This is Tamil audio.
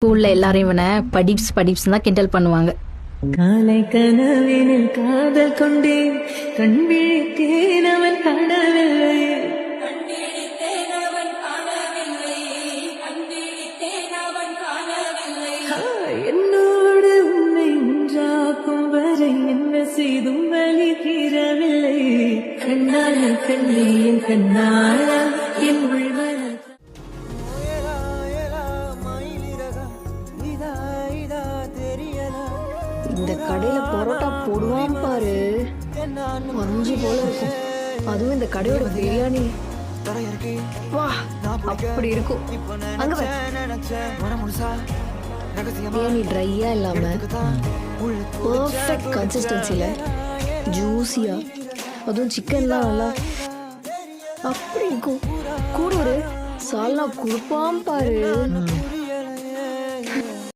ஸ்கூல்ல எல்லாரும் இவனை படிப்ஸ் படிப்ஸ் தான் கிண்டல் பண்ணுவாங்க. காலை கனவினில் காதல் கொண்டேன், கண் விழித்தேன் அவன் காணவில்லை. என்னோடு உன்னை ஒன்றாக்கும் வரை என்ன செய்தும் வழி தீரவில்லை. கண்ணால் கண்ணே என் கண்ணால் என் உள்வர இந்த கடையில பரோட்டா போடுவான் பாரு, மஞ்சு போல இருக்கும். அதுவும் இந்த கடையோட பிரியாணி வா அப்படி இருக்கும். அங்க பிரியாணி ட்ரையா இல்லாம பர்ஃபெக்ட் கன்சிஸ்டன்சில ஜூசியா, அதுவும் சிக்கன்லாம் நல்லா அப்படி இருக்கும். கூட ஒரு சால்னா கொடுப்பான் பாரு.